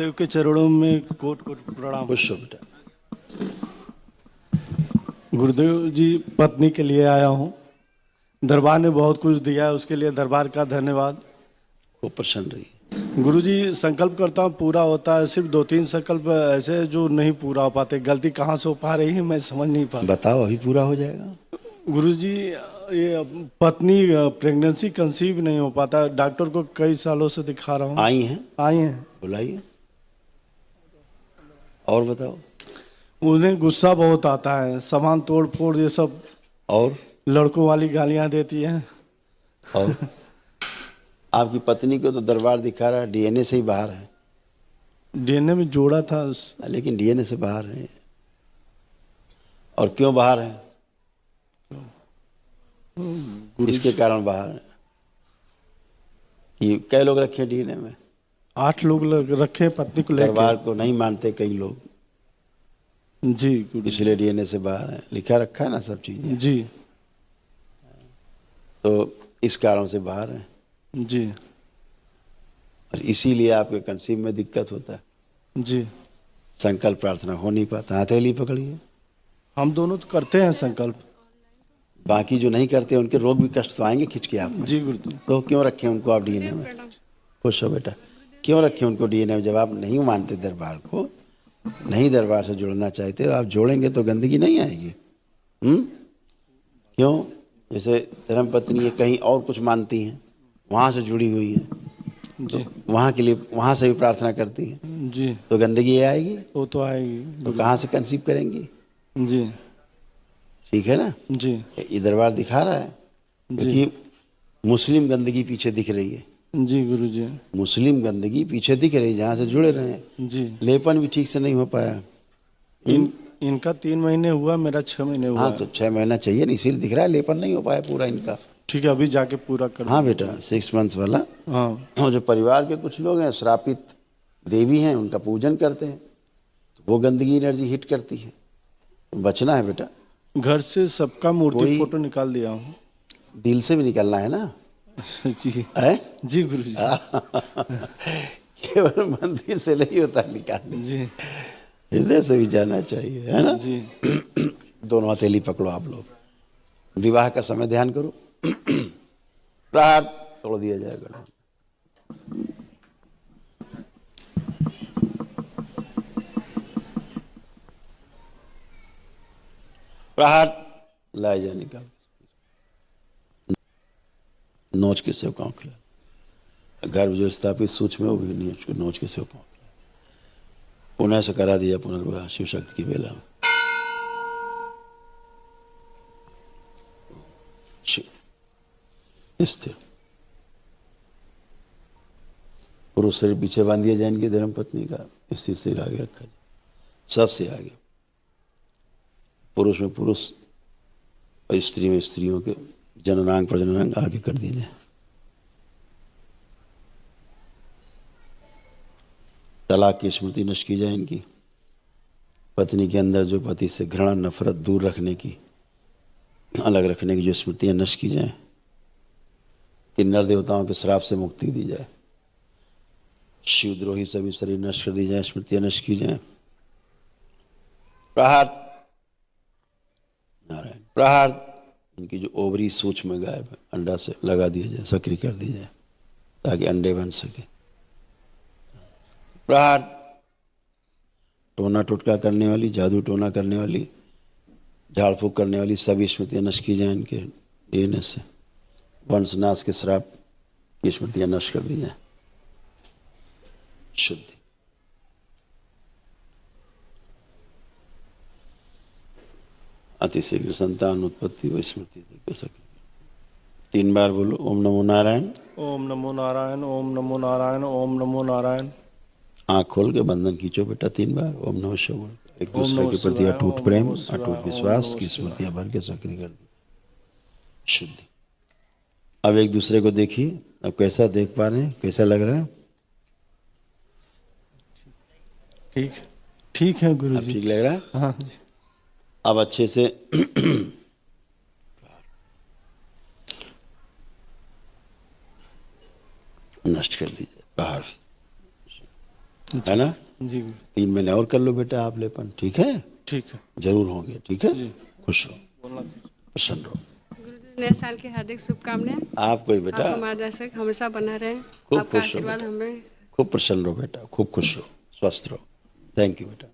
गुरुदेव के चरणों में कोट कोट प्रणाम। खुश हो बेटा। गुरुदेव जी, पत्नी के लिए आया हूँ। दरबार ने बहुत कुछ दिया है, उसके लिए दरबार का धन्यवाद। वो प्रसन्न रही। गुरुजी, संकल्प करता हूँ पूरा होता है, सिर्फ 2-3 संकल्प ऐसे जो नहीं पूरा हो पाते। गलती कहाँ से हो पा रही है मैं समझ नहीं पा रहा। बताओ, अभी पूरा हो जाएगा। गुरुजी, ये पत्नी प्रेगनेंसी कंसीव नहीं हो पाता। डॉक्टर को कई सालों से दिखा रहा हूँ। आई हैं? आई हैं। बुलाइए और बताओ। उन्हें गुस्सा बहुत आता है, सामान तोड़ फोड़ ये सब, और लड़कों वाली गालियाँ देती हैं। और आपकी पत्नी को तो दरबार दिखा रहा है, डीएनए से ही बाहर है। डीएनए में जोड़ा था लेकिन डीएनए से बाहर है। और क्यों बाहर है? इसके कारण बाहर है कि कई लोग रखे डीएनए में। 8 लोग रखे पत्नी को लेकर। दरबार को नहीं मानते कई लोग, जी गुरु, इसलिए डीएनए से बाहर है। लिखा रखा है ना सब चीजें। जी तो इस कारण से बाहर है। जी और इसीलिए आपके कंसीव में दिक्कत होता है। जी। संकल्प प्रार्थना हो नहीं पाता। हथेली पकड़िए। हम दोनों तो करते हैं संकल्प। बाकी जो नहीं करते उनके रोग भी कष्ट तो आएंगे खिंच के आप में। जी गुरुदेव। तो क्यों रखें उनको आप डीएनए में? खुश हो बेटा। क्यों रखें उनको डीएनए में? जब आप नहीं मानते दरबार को, नहीं दरबार से जुड़ना चाहते, आप जोड़ेंगे तो गंदगी नहीं आएगी। क्यों? जैसे धर्म पत्नी है, कहीं और कुछ मानती हैं, वहाँ से जुड़ी हुई हैं, तो वहाँ के लिए वहाँ से भी प्रार्थना करती हैं, जी, तो गंदगी आएगी। वो तो आएगी। तो कहाँ से कंसीव करेंगी? जी ठीक है ना? जी ये दरबार दिखा रहा है क्योंकि मुस्लिम गंदगी पीछे दिख रही है। जी गुरु जी। मुस्लिम गंदगी पीछे दिख रही है जहाँ से जुड़े रहे हैं। जी। लेपन भी ठीक से नहीं हो पाया। इनका 3 महीने हुआ, मेरा 6 महीने हुआ। हाँ, तो 6 महीना चाहिए ना, इसीलिए दिख रहा है लेपन नहीं हो पाया पूरा इनका। ठीक है, अभी जाके पूरा कर। हाँ बेटा, 6 मंथ्स वाला। हाँ। और जो परिवार के कुछ लोग हैं, श्रापित देवी हैं, उनका पूजन करते हैं, तो वो गंदगी एनर्जी हिट करती है। तो बचना है बेटा। घर से सबका मूर्ति फोटो निकाल दिया हूँ। दिल से भी निकलना है ना? जी है? जी गुरु जी। केवल मंदिर से नहीं होता निकालने, जी हृदय से भी जाना चाहिए, है ना? जी। दोनों हथेली पकड़ो आप लोग। विवाह का समय ध्यान करो। प्रहार तोड़ दिया जाएगा। प्रहार लाए जाने का। नोच के सेवकाओं खिला। गर्भ जो स्थापित सूक्ष्म है वो भी नोच के सेवकाओं खिला। पुनः से करा दिया पुनर्विवाह शिव शक्ति की बेला में। स्थिर। पुरुष शरीर पीछे बांध दिया जाए इनकी धर्म पत्नी का, स्थिर से आगे रखा जाए, सबसे आगे। पुरुष में पुरुष और स्त्री में स्त्रियों के जननांग प्रजननांग आगे कर दिए जाए। तलाक की स्मृति नष्ट की जाए इनकी। पत्नी के अंदर जो पति से घृणा नफरत दूर रखने की, अलग रखने की जो स्मृतियां नष्ट की जाए। किन्नर देवताओं के श्राप से मुक्ति दी जाए। शिवद्रोही सभी शरीर नष्ट कर दी जाए, स्मृतियां नष्ट की जाए। प्रहार नारायण। प्रहार इनकी जो ओवरी सूक्ष्म गायब है, अंडा से लगा दिया जाए, सक्रिय कर दी जाए ताकि अंडे बन सके। प्रहार टोना टोटका करने वाली, जादू टोना करने वाली, झाड़ फूक करने वाली सभी स्मृतियां नष्ट की जाए इनके डीएनए से। वंशनाश के श्राप की स्मृतियां नष्ट कर दी जाए। शुद्धि। अतिशीघ्र संतान उत्पत्ति व स्मृति दे सके। 3 बार बोलो ओम नमो नारायण। ओम नमो नारायण, ओम नमो नारायण, ओम नमो नारायण। आँख खोल के बंधन खींचो बेटा 3 बार। ओम नमः शिवाय। एक ओम दूसरे नमः के प्रति शिवाय, अटूट ओम प्रेम, नमः शिवाय, अटूट ओम विश्वास नमः की शिवाय। स्मृतियां भर के सक्रिय कर दी। शुद्धि। अब एक दूसरे को देखिए। अब कैसा देख पा रहे हैं? कैसा लग रहा है? ठीक ठीक है गुरु अब जी। ठीक लग रहा है? हाँ जी। अब अच्छे से नष्ट कर दीजिए बाहर। है ना? जी 3 महीने और कर लो बेटा आप लेपन, ठीक है? ठीक है। जरूर होंगे, ठीक है? खुश रहो, प्रसन्न रहो। गुरुजी नए साल की हार्दिक शुभकामनाएं। आपको ही बेटा, आपका मार्गदर्शक हमेशा बना रहे। खूब आपका खुश रहो आशीर्वाद बेटा, हमें। खूब प्रसन्न रहो बेटा, खूब खुश रहो, स्वस्थ रहो। थैंक यू बेटा।